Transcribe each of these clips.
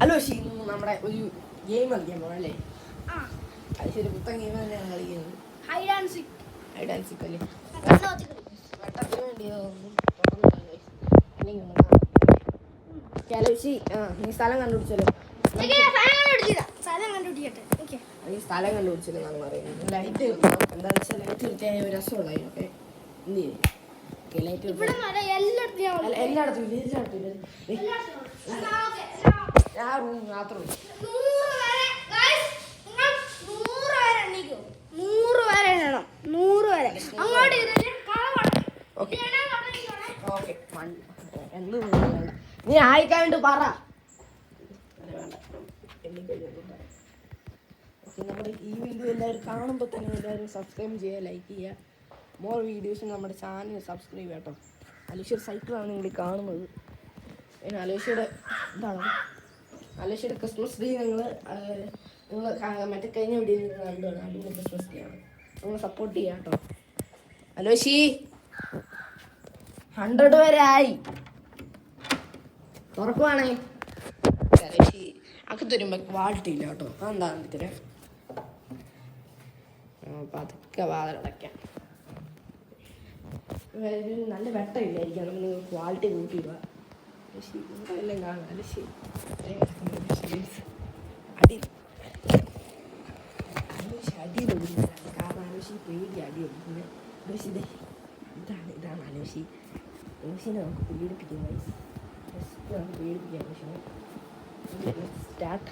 Hello നമ്മുടെ ഒരു game കളിക്കാൻ പോകണല്ലേ? അത് ശരി, പുത്തൻ ഗെയിം തന്നെയാണ് കളിക്കുന്നത്. ഹൈഡ് ആൻഡ് സീക്ക് അല്ലേ? വെട്ടത്തിന് വേണ്ടിയോ നീ സ്ഥലം കണ്ടുപിടിച്ചല്ലോ. ഈ സ്ഥലം കണ്ടുപിടിച്ചെന്നാണ് പറയുന്നത്. ലൈറ്റ് എന്താ വെച്ചാൽ ലൈറ്റ് കിട്ടിയാൽ ഒരു രസമുള്ള ഒക്കെ എന്ത് ചെയ്യും? എല്ലായിടത്തും ഞാൻ റൂം മാത്രം 100 വരെ എണ്ണണം. 100 വരെ അങ്ങോട്ട് ഓക്കെ. എന്ത് വേണ്ട, നീ ആയിക്കാൻ വേണ്ടി പറ. നമ്മുടെ ഈ വീഡിയോ എല്ലാവരും കാണുമ്പോൾ തന്നെ എല്ലാവരും സബ്സ്ക്രൈബ് ചെയ്യുക, ലൈക്ക് ചെയ്യുക. മോർ വീഡിയോസ് നമ്മുടെ ചാനൽ സബ്സ്ക്രൈബ് ചെയ്യാം കേട്ടോ. അലീഷയുടെ സൈക്കിളാണ് നിങ്ങൾ കാണുന്നത്. പിന്നെ അലീഷയുടെ ക്രിസ്മസ് ട്രീ നിങ്ങൾ മറ്റേ കഴിഞ്ഞ വീഡിയോ നിങ്ങൾ കണ്ടാണ്. അടിപൊളി ക്രിസ്മസ് ട്രീ ആണ്. നിങ്ങൾ സപ്പോർട്ട് ചെയ്യാം കേട്ടോ. അലോഷി 100 വരെ ആയി. തുറക്കുവാണേ അലോഷി അകത്തൊരുമ്പോ ക്വാളിറ്റി ഇല്ല കേട്ടോ. അതെന്താണ് ഇത്ര പതുക്കെ വാതിലടയ്ക്കാം. നല്ല വെട്ടമില്ലായിരിക്കാം. നമുക്ക് നിങ്ങൾ ക്വാളിറ്റി കൂട്ടിയിടുക. എല്ലാം കാണാം. അലശി അടിയിലൊടുക്കുന്നത് കാരണം അലോഷി പേടി അടിയൊടുക്കുന്നത്. ഇതാണ് അലോഷി. അലോഷിനെ നമുക്ക് പേടിപ്പിക്കാം. നമുക്ക് പേടിപ്പിക്കാം അലോഷിനെ. സ്റ്റാർട്ട്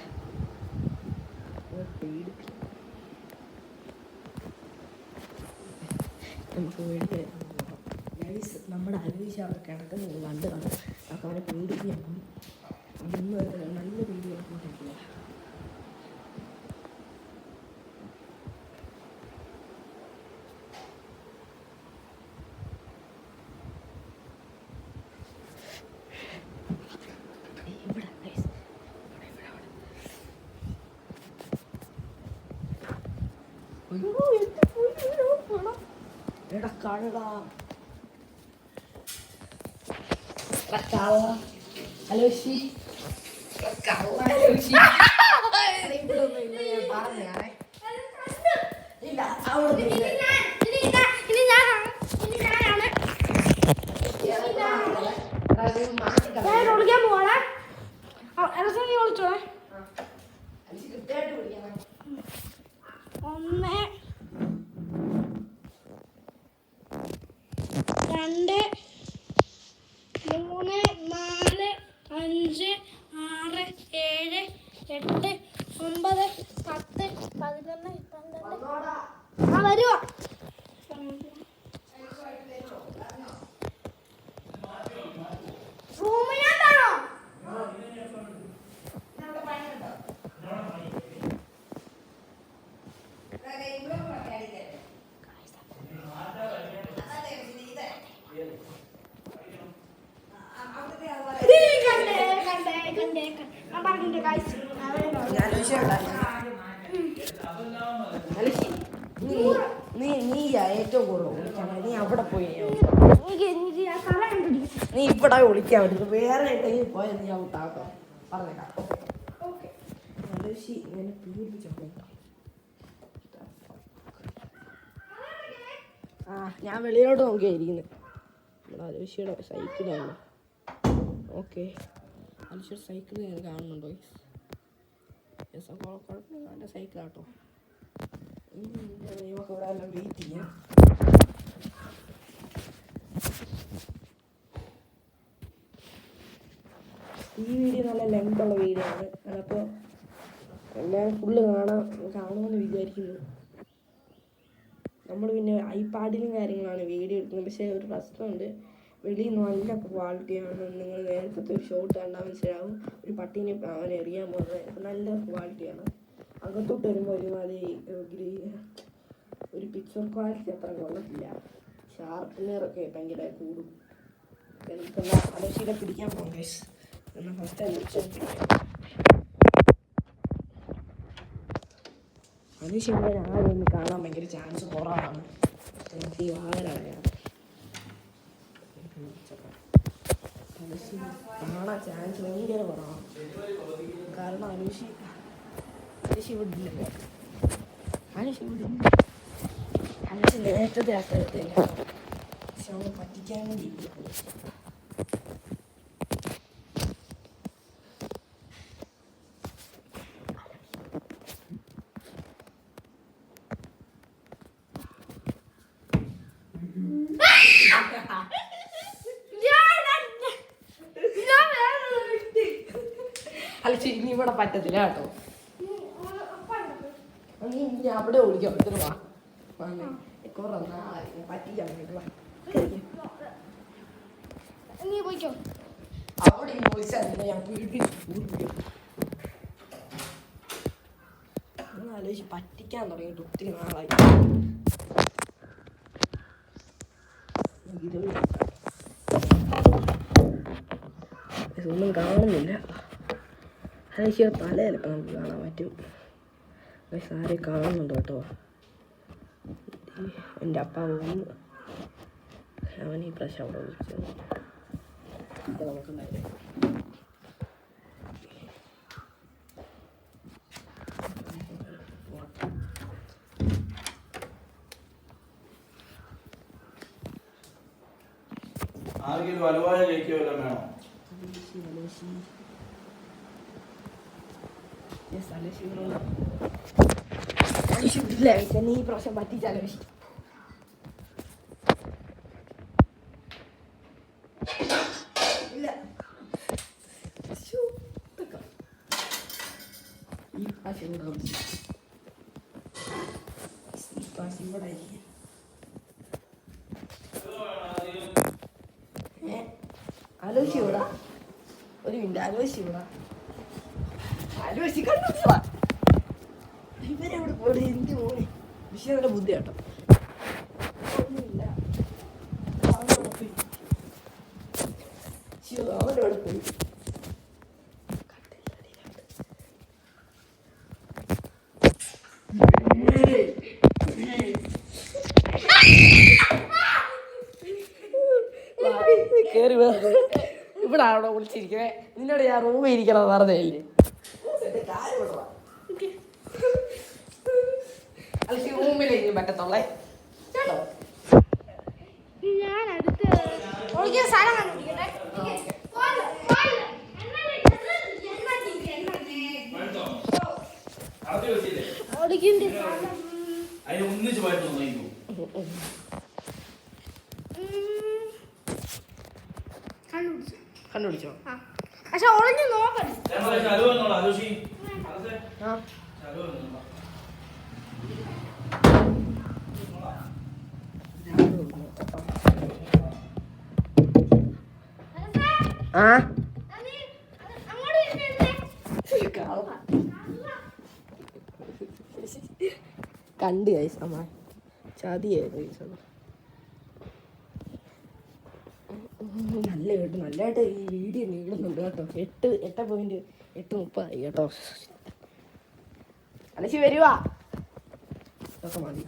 പേടിപ്പിക്കാം. നമുക്ക് വേണ്ടി നമ്മുടെ അലോഷ അവിടെ കിടക്കുന്നത് കണ്ട് കാണും. നമുക്ക് അവനെ പേടിപ്പിക്കാൻ അതൊന്നും നല്ല പേടി കൊണ്ടിരിക്കില്ല. അലോഷി ഇല്ല അവിടെ വിളിക്കാൻ പോവാണേ. വിളിച്ചോളെ. 1 2 3 4 5 6 7 8 9 10 11 12 വരുവോ? റൂമിനാണോ? നീ ഏറ്റവും കൂടുതൽ വിളിക്കാൻ. നീ അവിടെ പോയി നീ ഇവിടെ വിളിക്കാൻ പറ്റുന്നു. വേറെ എവിടെയെങ്കിലും പോയാൽ നീ ഔട്ടാക്കാം. പറഞ്ഞേക്കാം. ഇങ്ങനെ പീഡിപ്പിച്ചോ. ഞാൻ വെളിയിലോട്ട് നോക്കിയായിരിക്കുന്നത്. നമ്മുടെ അലോഷിയുടെ സൈക്കിളാണ്. ഓക്കെ, അലോഷിയുടെ സൈക്കിൾ ഞാൻ കാണുന്നുണ്ടോ? കുഴപ്പമില്ല, നല്ല സൈക്കിളാട്ടോ. നമുക്ക് ഇവിടെ എല്ലാം വെയിറ്റ് ചെയ്യാം. ഈ വീഡിയോ നല്ല ലെങ്തുള്ള വീഡിയോ ആണ്. അതപ്പോൾ എല്ലാവരും ഫുള്ള് കാണുമെന്ന് വിചാരിക്കുന്നു. നമ്മൾ പിന്നെ ഐപാഡിലും കാര്യങ്ങളാണ് വീഡിയോ എടുക്കുന്നത്. പക്ഷേ ഒരു പ്രശ്നമുണ്ട്, വെളിയിൽ നല്ല ക്വാളിറ്റിയാണ്. നിങ്ങൾ നേരത്തെ ഒരു ഷോട്ട് കണ്ടാൽ മനസ്സിലാവും. ഒരു പട്ടീനെ അവനെ എറിയാൻ പോകുന്നത് നല്ല ക്വാളിറ്റിയാണ്. അകത്തോട്ട് വരുമ്പോൾ ഒരുമാതിരി ഒരു പിക്ചർ ക്വാളിറ്റി അത്ര കൊള്ളത്തില്ല. ഷാർപ്പനറൊക്കെ ഭയങ്കര കൂടും. എനിക്കെന്താ അലോഷിയെ പിടിക്കാൻ പോകും ഗൈസ്. എന്നാൽ ഫസ്റ്റ് അലോഷിയുടെ ആരും ഒന്ന് കാണാൻ ഭയങ്കര ചാൻസ് കുറവാണ്. എനിക്ക് ഈ വാഹനമാണ് കാണാൻ ചാൻസ് ഭയങ്കര കുറവാണ്. അനുഷി വിടില്ല. അനുഷി നേരത്തെ ആക്കത്തില്ല. പക്ഷെ അവളെ പറ്റിക്കാൻ വേണ്ടി അല്ല ഇനി ഇവിടെ പറ്റത്തില്ല കേട്ടോ. നീ ഇനി അവിടെ വിളിക്കാൻ പറ്റുന്നു. കുറെ നാളായി പറ്റിക്കാൻ നീ പോയിക്കോ. അവിടെ വിളിച്ചാൽ ഞാൻ വീട്ടിൽ ആലോചിച്ച് പറ്റിക്കാൻ തുടങ്ങിയിട്ട് ഒത്തിരി നാളായി. ഒന്നും കാണുന്നില്ല. ആലോചിച്ച തലയിലൊക്കെ നമുക്ക് കാണാൻ പറ്റും. സാരി കാണുന്നുണ്ട് കേട്ടോ. എൻ്റെ അപ്പ വന്നു. അവൻ ഈ പ്രാവശ്യം അവിടെ വിളിച്ചത് നമുക്കുണ്ടായിരുന്നു. ആർക്കെങ്കിലും വലുവായ കഴിക്കുമല്ലോ വേണോ? നീ ഈ പ്രാവശ്യം പറ്റിച്ചാലോ. ഈ പ്രാവശ്യം ഇവിടെ ആലോചിച്ചൂടാ. ഒരു മിനിറ്റ് ആലോചിച്ചൂടാ. ആലോചിച്ച് കണ്ടുപിടിച്ചതാ. ഇവരെവിടെ പോയി എന്ത് മോനെ വിഷയങ്ങളുടെ ബുദ്ധി കേട്ടോ. ഒന്നുമില്ല. അവനോട് പോയി. കേറി ഇവിടെ ആണോ വിളിച്ചിരിക്കണേ? നിന്നോട് ഞാൻ റൂമിൽ ഇരിക്കണം പറഞ്ഞല്ലേ? റൂമിലേക്ക് പറ്റത്തുള്ളേ കേട്ടോ. ഞാൻ അടുത്ത് സ്ഥലം കണ്ടുപിടിക്കട്ടെ. ഒന്നിച്ച് പോയിട്ട് കണ്ടുപിടിച്ചോ? പക്ഷെ ഒളിഞ്ഞു നോക്കണം. കണ്ട് അമ്മ ചതിയായിരുന്നു. നല്ല കേട്ടോ, നല്ലതായിട്ട് ഈ വീഡിയോ നീളുന്നുണ്ട് കേട്ടോ. 8:30 കേട്ടോ. അലശി വരുവാ. ഇതൊക്കെ മതി.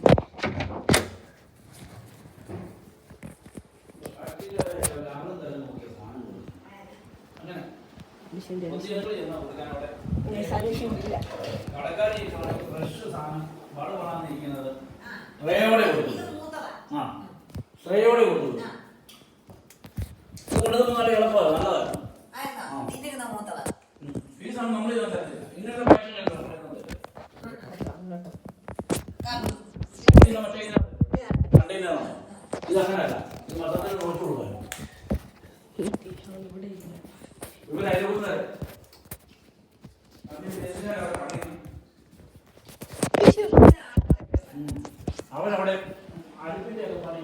അവനവിടെ അടുപ്പിന്റെ ഒക്കെ പണി